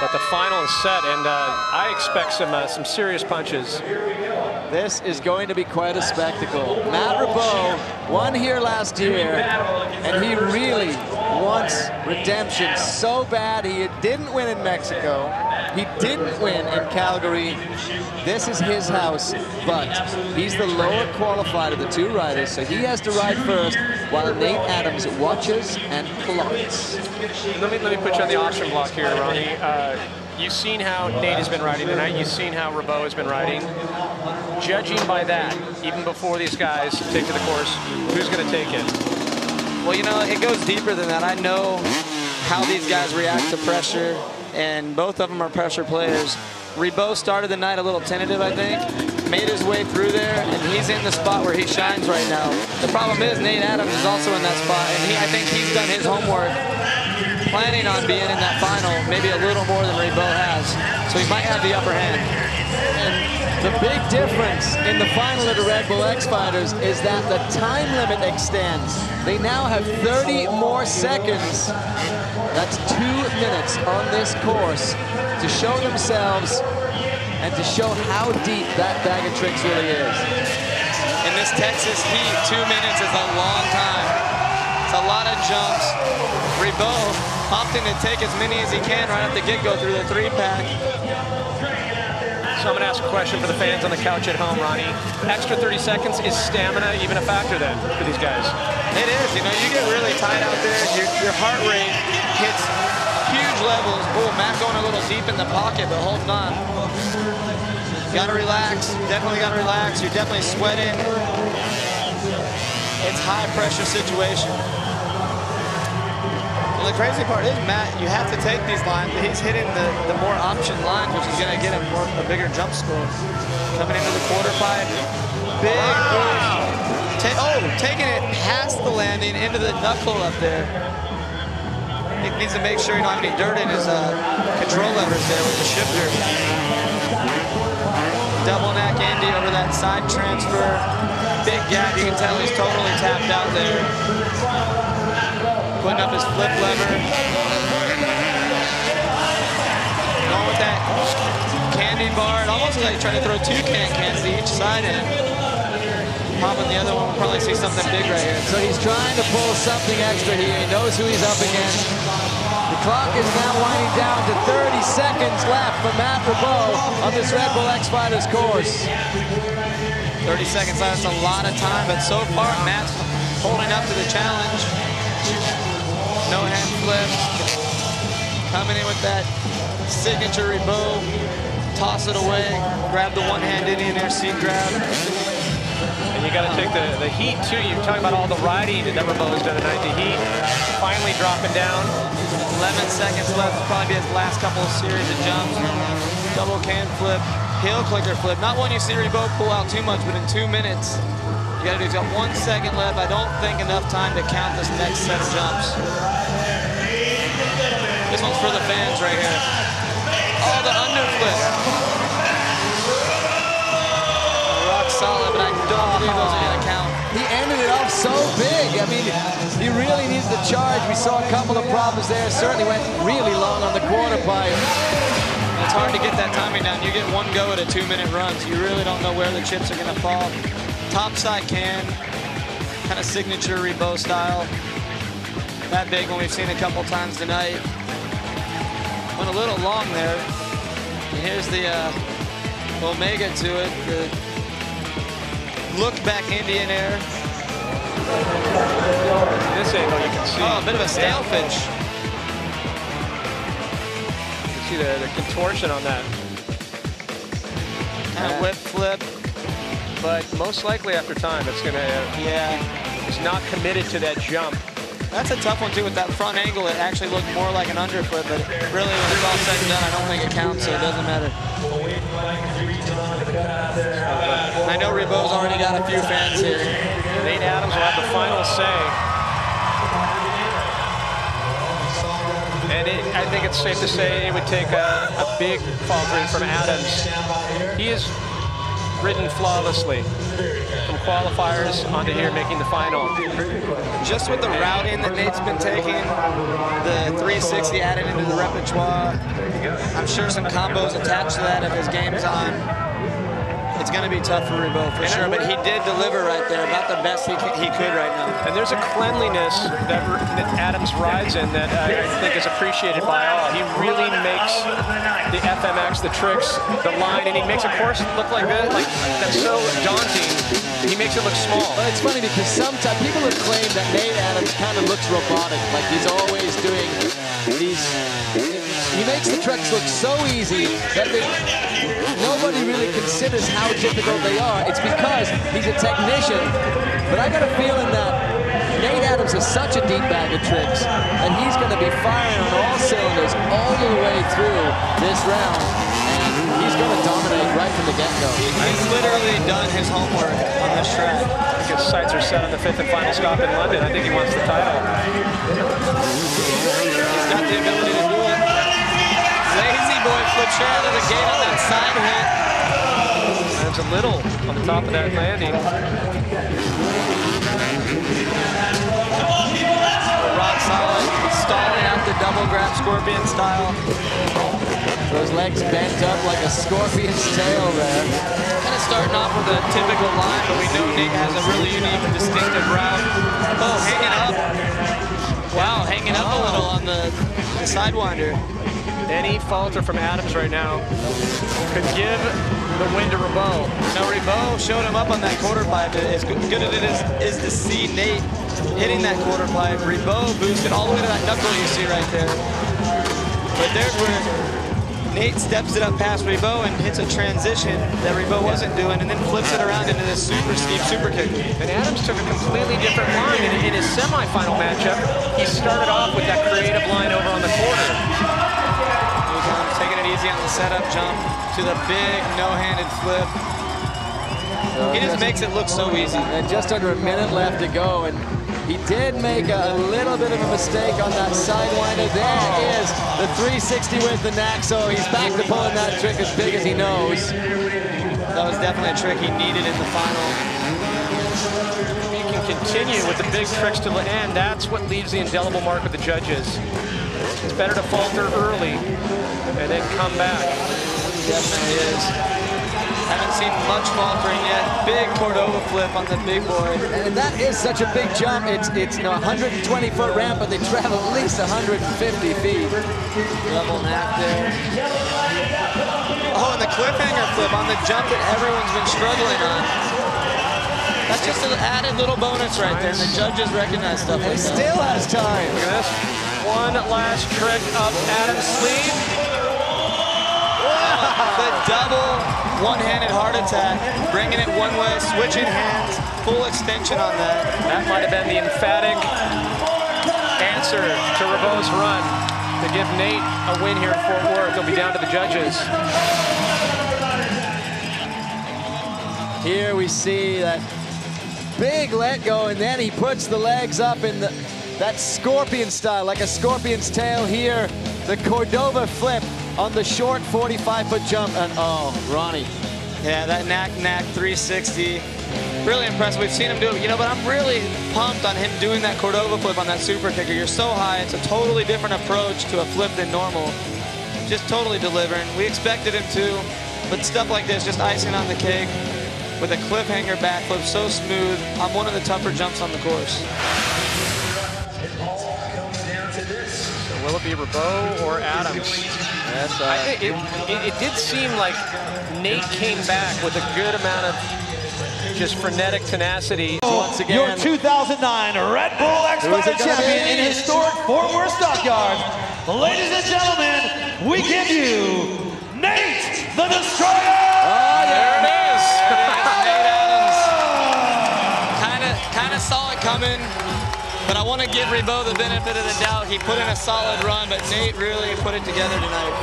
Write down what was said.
But the final is set, and I expect some serious punches. This is going to be quite a spectacle. Matt Rebeaud won here last year, and he really wants redemption so bad. He didn't win in Mexico. He didn't win in Calgary. This is his house, but he's the lower qualified of the two riders, so he has to ride first while Nate Adams watches and plots. Let me put you on the option block here, Ronnie. You've seen how Nate has been riding tonight. You've seen how Rebeaud has been riding. Judging by that, even before these guys take to the course, who's going to take it? Well, you know, it goes deeper than that. I know how these guys react to pressure, and both of them are pressure players. Rebeaud started the night a little tentative, I think, made his way through there, and he's in the spot where he shines right now. The problem is Nate Adams is also in that spot, and I think he's done his homework, planning on being in that final, maybe a little more than Rebeaud has. So he might have the upper hand. And the big difference in the final of the Red Bull X Fighters is that the time limit extends. They now have 30 more seconds. That's 2 minutes on this course to show themselves and to show how deep that bag of tricks really is. In this Texas heat, 2 minutes is a long time. It's a lot of jumps. Rebeaud opting to take as many as he can right at the get-go through the 3-pack. So I'm going to ask a question for the fans on the couch at home, Ronnie. Extra 30 seconds, is stamina even a factor then for these guys? It is. You know, you get really tight out there. Your heart rate hits huge levels. Oh, Matt going a little deep in the pocket, but holding on. Got to relax. Definitely got to relax. You're definitely sweating. It's high-pressure situation. Well, the crazy part is, Matt, you have to take these lines, but he's hitting the more option line, which is going to get him a bigger jump score. Coming into the quarter pipe, big boost. Taking it past the landing into the knuckle up there. He needs to make sure you don't have any dirt in his control levers there with the shifter. Double neck Indy over that side transfer. Big gap, you can tell he's totally tapped out there. Putting up his flip lever. Going with that candy bar. It almost like trying to throw 2 cans to each side in. Popping the other one, we'll probably see something big right here. So he's trying to pull something extra here. He knows who he's up against. The clock is now winding down to 30 seconds left for Matt Rebeaud on this Red Bull X Fighters course. 30 seconds left, that's a lot of time, but so far Matt's holding up to the challenge. No hand flip. Coming in with that signature Rebeaud. Toss it away. Grab the one-hand Indian air seat grab. And you got to take the heat too. You're talking about all the riding that Rebeaud has done tonight. The heat finally dropping down. 11 seconds left. Will probably be his last couple of series of jumps. Double can flip. Heel clicker flip. Not one you see Rebeaud pull out too much, but in 2 minutes. You got to do, he's got 1 second left. I don't think enough time to count this next set of jumps. This one's for the fans right here. Oh, the underflip. Rock solid, but I don't believe those are going to count. He ended it off so big. I mean, he really needs the charge. We saw a couple of problems there. Certainly went really long on the quarter pipe. It's hard to get that timing down. You get one go at a 2-minute run, so you really don't know where the chips are going to fall. Topside can, kind of signature Rebeaud style. That big one we've seen a couple times tonight. Went a little long there. And here's the Omega to it. The look back Indian air. This angle you can see. Oh, a bit of a sailfish. You can see the contortion on that. Kind of whip flip. But most likely after time, it's going to, he's not committed to that jump. That's a tough one too with that front angle. It actually looked more like an underflip, but really when it's all said and done, I don't think it counts, so it doesn't matter. I know Rebeaud's already got a few fans here. Nate Adams will have the final say. And I think it's safe to say it would take a big faltering from Adams. He is ridden flawlessly from qualifiers onto here making the final. Just with the routing that Nate's been taking, the 360 added into the repertoire, I'm sure some combos attached to that if his game's on. It's going to be tough for Rebeaud for sure, but he did deliver right there, about the best he could right now. And there's a cleanliness that Adams rides in that I think is appreciated by all. He really makes the FMX, the tricks, the line, and he makes a course look like this, like that's so daunting. He makes it look small. Well, it's funny because sometimes people have claimed that Nate Adams kind of looks robotic, like he's always doing these. He makes the tricks look so easy that nobody really considers how difficult they are. It's because he's a technician. But I got a feeling that Nate Adams is such a deep bag of tricks that he's going to be firing on all cylinders all the way through this round. And he's going to dominate right from the get-go. He's literally done his homework on this track. I think his sights are set on the 5th and final stop in London. I think he wants the title. He's got the ability to do it. Lazy boy flips right out of the gate on that side hit. There's a little on the top of that landing. Rock solid, stalling out the double grab scorpion style. Those legs bent up like a scorpion's tail there. Kind of starting off with a typical line, but we know Nate has a really unique and distinctive route. Oh, hanging up. Wow, hanging up a little on the sidewinder. Any falter from Adams right now could give the win to Rebeaud. Now Rebeaud showed him up on that quarter pipe. As good as it is to see Nate hitting that quarter pipe. Rebeaud boosted all the way to that knuckle you see right there. But there's where Nate steps it up past Rebeaud and hits a transition that Rebeaud wasn't doing, and then flips it around into this super steep super kick. And Adams took a completely different line. In his semifinal matchup, he started off with that creative line over on the quarter. Taking it easy on the setup jump to the big no-handed flip. He just makes it look so easy. And just under a minute left to go, and he did make a little bit of a mistake on that sidewinder. There is the 360 with the knack, so he's back to pulling that trick as big as he knows. That was definitely a trick he needed in the final. He can continue with the big tricks to the end. That's what leaves the indelible mark with the judges. It's better to falter early and then come back. Definitely is. Haven't seen much faltering yet. Big Cordova flip on the big boy. And that is such a big jump. It's a 120-foot ramp, but they travel at least 150 feet. Level knack there. Oh, and the cliffhanger flip on the jump that everyone's been struggling on. That's just an added little bonus right there, and the judges recognize stuff like that. Still has time. Look at this. One last trick up Adams' sleeve. The double one-handed heart attack, bringing it one way, switching hands, full extension on that. That might have been the emphatic answer to Rebeaud's run to give Nate a win here in Fort Worth. It'll be down to the judges. Here we see that big let go, and then he puts the legs up in that scorpion style, like a scorpion's tail here. The Cordova flip on the short 45-foot jump, and oh, Ronnie. Yeah, that knack 360. Really impressive. We've seen him do it, but I'm really pumped on him doing that Cordova flip on that super kicker. You're so high, it's a totally different approach to a flip than normal. Just totally delivering. We expected him to, but stuff like this, just icing on the cake with a cliffhanger backflip, so smooth, on one of the tougher jumps on the course. Will it be Rebeaud or Adams? Yes, it did seem like Nate came back with a good amount of just frenetic tenacity. Once again, your 2009 Red Bull X-Fighter champion in historic Fort Worth Stockyards. Ladies and gentlemen, we give you Nate the Destroyer! Oh, There it is! Nate Adams. Kind of saw it coming. But I want to give Rebeaud the benefit of the doubt. He put in a solid run, but Nate really put it together tonight.